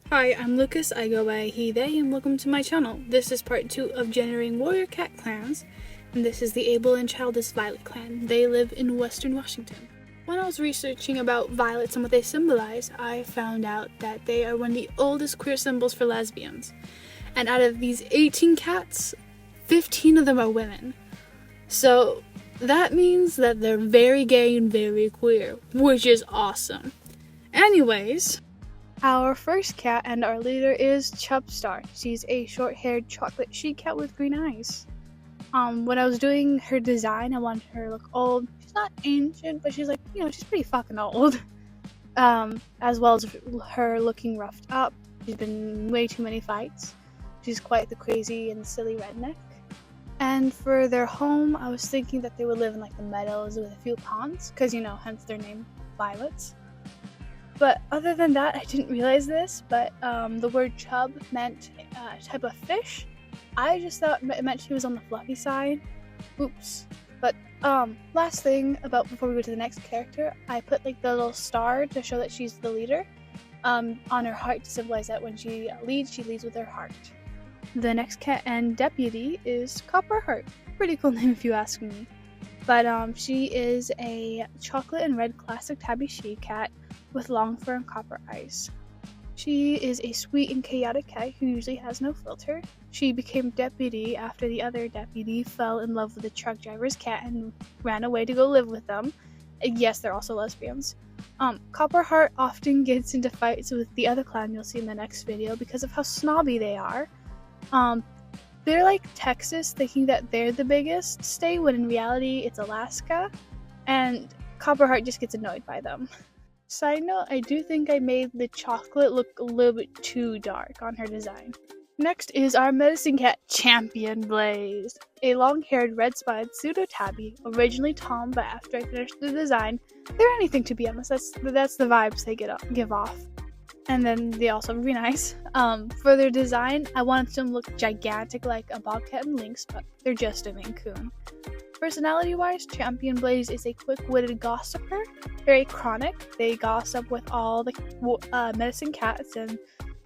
Hi, I'm Lucas, I go by he, they, and welcome to my channel. This is part 2 of generating warrior cat clans, and this is the Able and Childish Violet clan. They live in western Washington. When I was researching about violets and what they symbolize, I found out that they are one of the oldest queer symbols for lesbians. And out of these 18 cats, 15 of them are women. So that means that they're very gay and very queer, which is awesome. Anyways, our first cat and our leader is Chubstar. She's a short-haired chocolate she-cat with green eyes. When I was doing her design, I wanted her to look old. She's not ancient, but she's like, she's pretty fucking old. As well as her looking roughed up. She's been in way too many fights. She's quite the crazy and silly redneck. And for their home, I was thinking that they would live in like the meadows with a few ponds, because hence their name, Violets. But other than that, I didn't realize this, but the word chub meant a type of fish. I just thought it meant she was on the fluffy side. Oops. But last thing before we go to the next character, I put like the little star to show that she's the leader on her heart to symbolize that when she leads with her heart. The next cat and deputy is Copperheart. Pretty cool name if you ask me. But she is a chocolate and red classic tabby she-cat with long fur and copper eyes. She is a sweet and chaotic cat who usually has no filter. She became deputy after the other deputy fell in love with the truck driver's cat and ran away to go live with them. Yes, they're also lesbians. Copperheart often gets into fights with the other clan you'll see in the next video because of how snobby they are. They're like Texas, thinking that they're the biggest state, when in reality it's Alaska, and Copperheart just gets annoyed by them. Side note, I do think I made the chocolate look a little bit too dark on her design. Next is our medicine cat, Champion Blaze, a long-haired red-spotted pseudo-tabby, originally Tom, but after I finished the design, they're anything to be honest. That's the vibes they give off. And then they also have green eyes. For their design, I wanted them to look gigantic like a bobcat and lynx, but they're just a Maine Coon. Personality-wise, Champion Blaze is a quick-witted gossiper, very chronic. They gossip with all the medicine cats and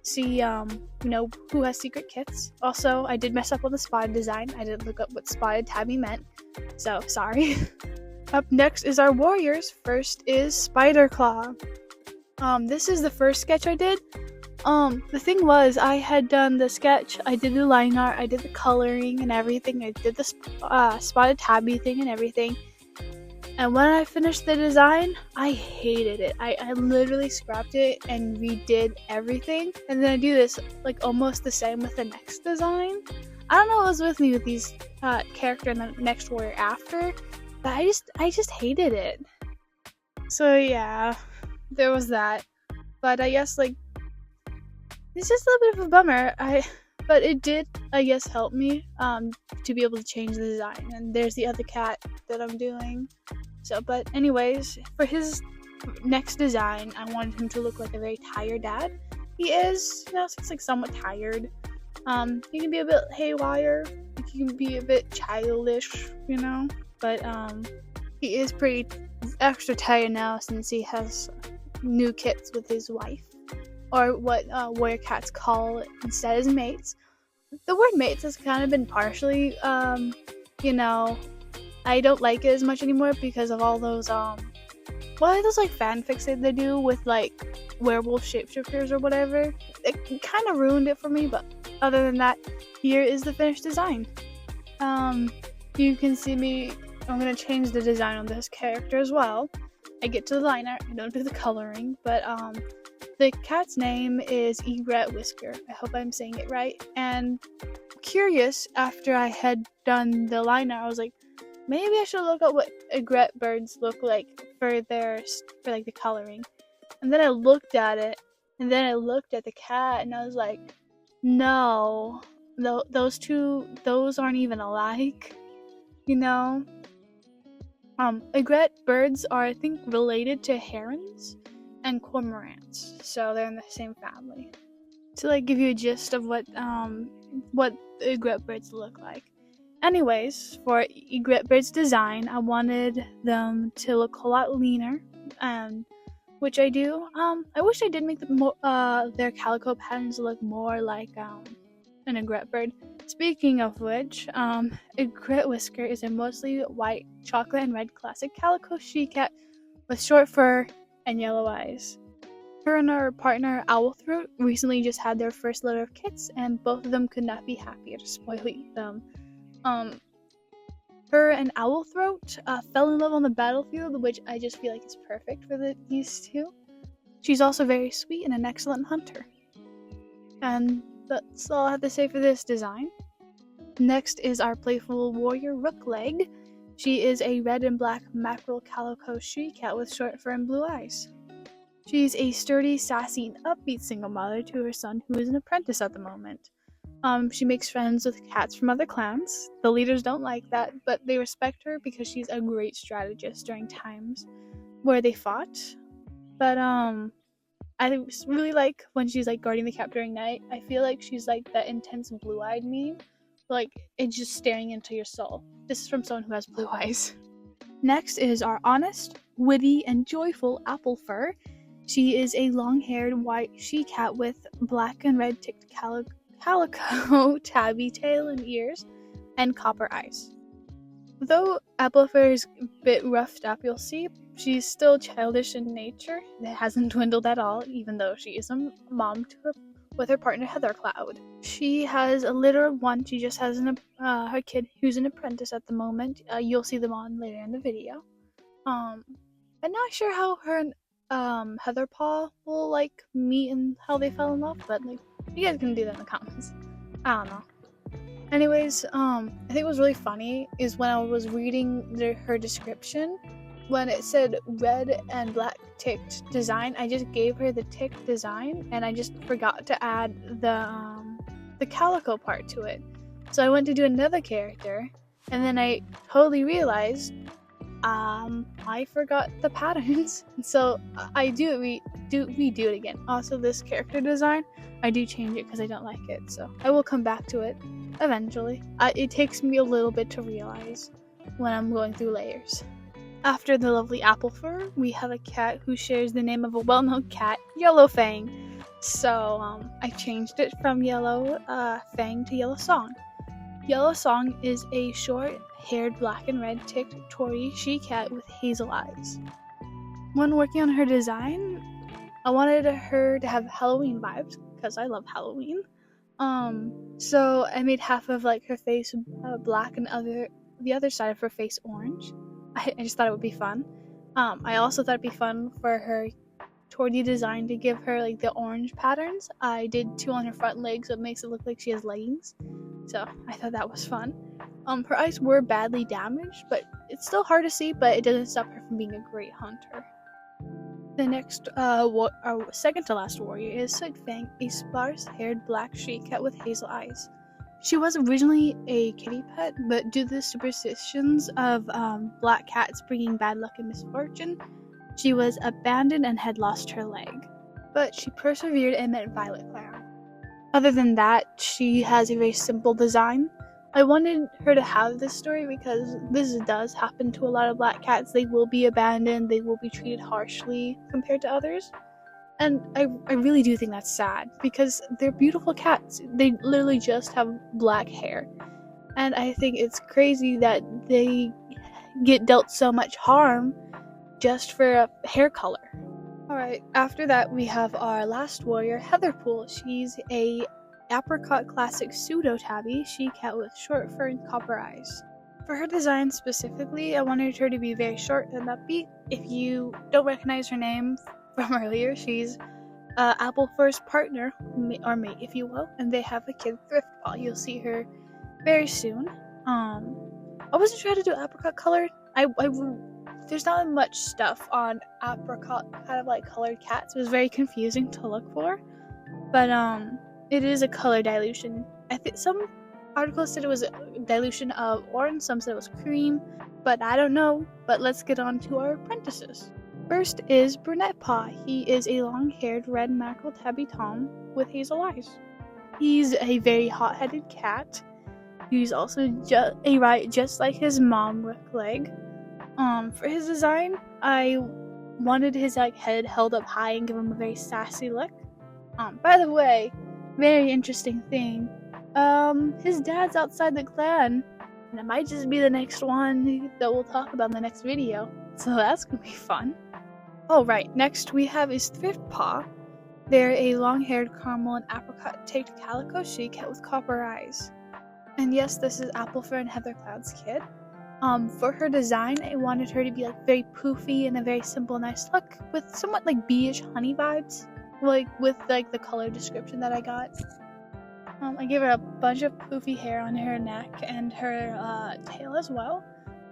see, who has secret kits. Also, I did mess up on the spotted design. I didn't look up what spotted tabby meant, so sorry. Up next is our warriors. First is Spiderclaw. This is the first sketch I did. The thing was, I had done the sketch, I did the line art, I did the coloring and everything, I did the spotted tabby thing and everything, and when I finished the design, I hated it. I literally scrapped it and redid everything, and then I do this, like, almost the same with the next design. I don't know what was with me with these character and the next warrior after, but I just hated it. So yeah, there was that. But I guess, like, it's just a little bit of a bummer. But it did, I guess, help me to be able to change the design. And there's the other cat that I'm doing. So, but anyways, for his next design, I wanted him to look like a very tired dad. He is, he's like somewhat tired. He can be a bit haywire. He can be a bit childish, But he is pretty extra tired now since he has new kits with his wife, or what warrior cats call it instead as mates. The word mates has kind of been partially, I don't like it as much anymore because of all those, those like fanfics that they do with like werewolf shapeshifters or whatever. It kind of ruined it for me, but other than that, here is the finished design. You can see me, I'm going to change the design on this character as well. I get to the line art, I don't do the coloring, but the cat's name is Egret Whisker. I hope I'm saying it right. And curious, after I had done the line art, I was like, maybe I should look up what egret birds look like for the coloring. And then I looked at it, and then I looked at the cat, and I was like, no, those aren't even alike, Egret birds are, I think, related to herons and cormorants, so they're in the same family. To like give you a gist of what egret birds look like. Anyways, for egret birds design, I wanted them to look a lot leaner and which I do. I wish I did make their calico patterns look more like an egret bird. Speaking of which, egret whisker is a mostly white, chocolate, and red classic calico she-cat with short fur and yellow eyes. Her and her partner Owlthroat recently just had their first litter of kits, and both of them could not be happier to spoil them. Her and Owlthroat fell in love on the battlefield, which I just feel like is perfect for these two. She's also very sweet and an excellent hunter. And that's all I have to say for this design. Next is our playful warrior Rookleg. She is a red and black mackerel calico she-cat with short fur and blue eyes. She's a sturdy, sassy, and upbeat single mother to her son, who is an apprentice at the moment. She makes friends with cats from other clans. The leaders don't like that, but they respect her because she's a great strategist during times where they fought. But I really like when she's like guarding the cat during night. I feel like she's like that intense blue-eyed meme, like it's just staring into your soul. This is from someone who has blue eyes. Next is our honest, witty, and joyful Applefur. She is a long-haired white she-cat with black and red ticked calico tabby tail and ears, and copper eyes. Though Applefur is a bit roughed up, you'll see, she's still childish in nature. It hasn't dwindled at all, even though she is a mom with her partner Heathercloud. She has a litter of one. She just has her kid who's an apprentice at the moment. You'll see them on later in the video. I'm not sure how her and Heatherpaw will like meet and how they fell in love, but like you guys can do that in the comments. I don't know. Anyways, I think it was really funny is when I was reading her description, when it said red and black ticked design, I just gave her the ticked design and I just forgot to add the calico part to it. So I went to do another character and then I totally realized I forgot the patterns. So I redo it again. Also, this character design, I do change it because I don't like it. So I will come back to it eventually. It takes me a little bit to realize when I'm going through layers. After the lovely Applefur, we have a cat who shares the name of a well-known cat, Yellow Fang. So I changed it from Yellow Fang to Yellow Song. Yellow Song is a short-haired black and red ticked Tory she-cat with hazel eyes. When working on her design, I wanted her to have Halloween vibes because I love Halloween. So I made half of like her face black and the other side of her face orange. I just thought it would be fun. I also thought it'd be fun for her Tory design to give her like the orange patterns. I did 2 on her front legs, so it makes it look like she has leggings. So I thought that was fun. Her eyes were badly damaged, but it's still hard to see, but it doesn't stop her from being a great hunter. The next, our second to last warrior is Sootfang, a sparse-haired black she-cat with hazel eyes. She was originally a kitty pet, but due to the superstitions of black cats bringing bad luck and misfortune, she was abandoned and had lost her leg. But she persevered and met Violet Clown. Other than that, she has a very simple design. I wanted her to have this story because this does happen to a lot of black cats. They will be abandoned, they will be treated harshly compared to others. And I really do think that's sad because they're beautiful cats. They literally just have black hair. And I think it's crazy that they get dealt so much harm just for a hair color. Alright, after that we have our last warrior, Heatherpool. She's a apricot classic pseudo tabby she-cat with short fur and copper eyes. For her design specifically, I wanted her to be very short and upbeat. If you don't recognize her name from earlier, she's Applefur's partner, or mate if you will, and they have a kid, Thriftpaw. You'll see her very soon. I wasn't sure how to do apricot color. There's not much stuff on apricot kind of like colored cats. It was very confusing to look for, but it is a color dilution. I think some articles said it was a dilution of orange, some said it was cream, but I don't know. But let's get on to our apprentices. First is Brunette Paw. He is a long-haired red mackerel tabby tom with hazel eyes. He's a very hot-headed cat. He's also just like his mom, Rookleg. For his design, I wanted his like head held up high and give him a very sassy look. By the way, very interesting thing. His dad's outside the clan, and it might just be the next one that we'll talk about in the next video. So that's gonna be fun. Alright, next we have is Thrift Paw. They're a long-haired caramel and apricot taped calico she-cat with copper eyes. And yes, this is Applefur and Heathercloud's kid. For her design, I wanted her to be like very poofy and a very simple, nice look with somewhat like bee-ish honey vibes, like with like the color description that I got. I gave her a bunch of poofy hair on her neck and her tail as well.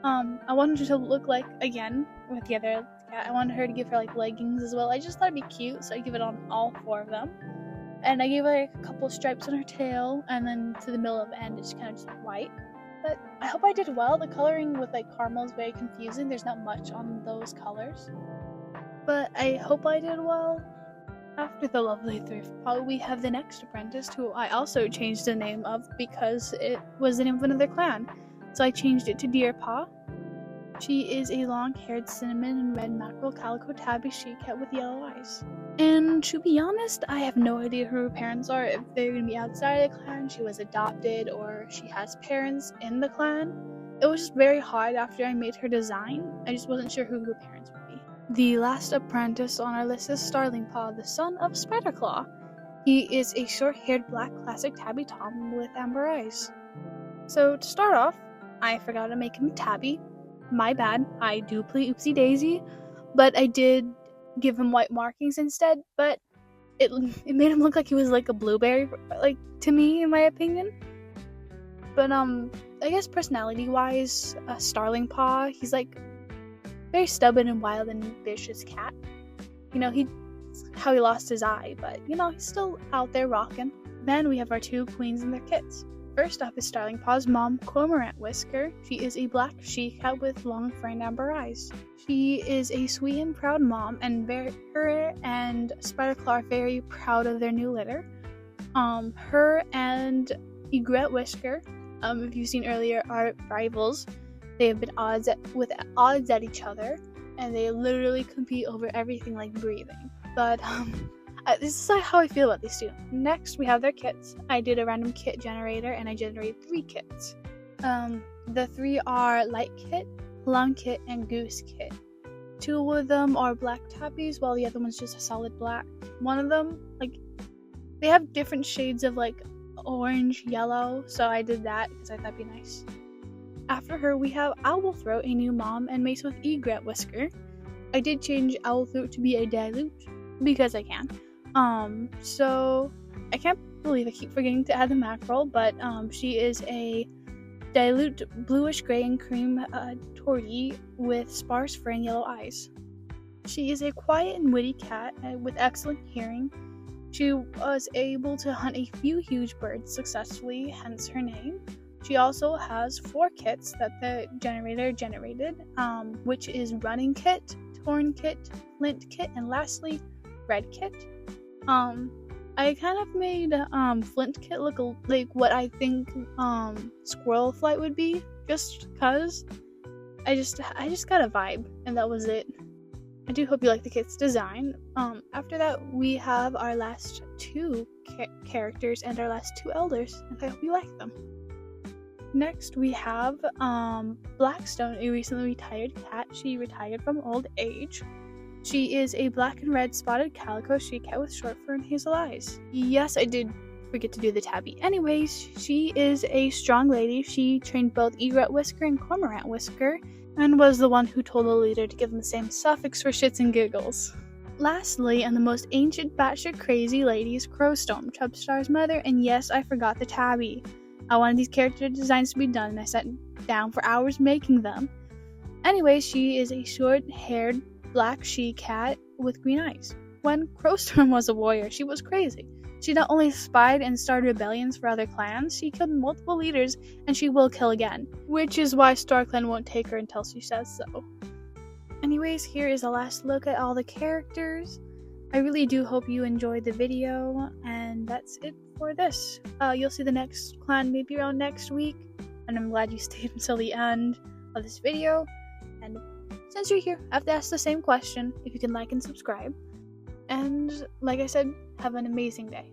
I wanted her to look like, again, with the other cat, I wanted her to give her like leggings as well. I just thought it'd be cute, so I give it on all 4 of them. And I gave her like, a couple of stripes on her tail, and then to the middle of the end, it's kind of just white. But I hope I did well. The coloring with like caramel is very confusing. There's not much on those colors. But I hope I did well. After the lovely Thrift Paw, we have the next apprentice, who I also changed the name of because it was the name of another clan. So I changed it to Deer Paw. She is a long-haired cinnamon and red mackerel calico tabby she-cat with yellow eyes. And to be honest, I have no idea who her parents are, if they're going to be outside the clan, she was adopted, or she has parents in the clan. It was just very hard after I made her design. I just wasn't sure who her parents would be. The last apprentice on our list is Starling Paw, the son of Spiderclaw. He is a short-haired black classic tabby tom with amber eyes. So to start off, I forgot to make him tabby. My bad, I do play oopsie daisy, but I did give him white markings instead, but it made him look like he was like a blueberry, like to me, in my opinion. But I guess personality wise, Starling Paw, he's like very stubborn and wild and vicious cat. You know, how he lost his eye, but you know, he's still out there rocking. Then we have our 2 queens and their kits. First up is Starling Paw's mom, Cormorant Whisker. She is a black she-cat with long framed amber eyes. She is a sweet and proud mom, and her and Spiderclaw are very proud of their new litter. Her and Egret Whisker, if you've seen earlier, are rivals. They have been with odds at each other, and they literally compete over everything like breathing. But this is like how I feel about these 2. Next, we have their kits. I did a random kit generator, and I generated 3 kits. The 3 are Light Kit, Long Kit, and Goose Kit. 2 of them are black tabbies, while the other one's just a solid black. One of them, like, they have different shades of like orange, yellow, so I did that because I thought it'd be nice. After her, we have Owlthroat, a new mom, and mates with Egret Whisker. I did change Owlthroat to be a dilute because I can. So I can't believe I keep forgetting to add the mackerel, but she is a dilute bluish gray and cream tortie with sparse fur and yellow eyes. She is a quiet and witty cat with excellent hearing. She was able to hunt a few huge birds successfully, hence her name. She also has 4 kits that the generator generated, which is Running Kit, Torn Kit, Flint Kit, and lastly, Red Kit. I kind of made Flint Kit look like what I think Squirrel Flight would be, just cause I just got a vibe, and that was it. I do hope you like the kit's design. After that, we have our last 2 characters and our last 2 elders, and I hope you like them. Next, we have Blackstone, a recently retired cat. She retired from old age. She is a black and red spotted calico she-cat with short fur and hazel eyes. Yes, I did forget to do the tabby. Anyways, she is a strong lady. She trained both Egret Whisker and Cormorant Whisker, and was the one who told the leader to give them the same suffix for shits and giggles. Lastly, and the most ancient batshit crazy lady is Crowstorm, Chubstar's mother, and yes, I forgot the tabby. I wanted these character designs to be done, and I sat down for hours making them. Anyways, she is a short-haired black she-cat with green eyes. When Crowstorm was a warrior, she was crazy. She not only spied and started rebellions for other clans, she killed multiple leaders, and she will kill again, which is why StarClan won't take her until she says so. Anyways, here is a last look at all the characters. I really do hope you enjoyed the video, and that's it for this. You'll see the next clan maybe around next week, and I'm glad you stayed until the end of this video, and since you're here, I have to ask the same question. If you can like and subscribe. And like I said, have an amazing day.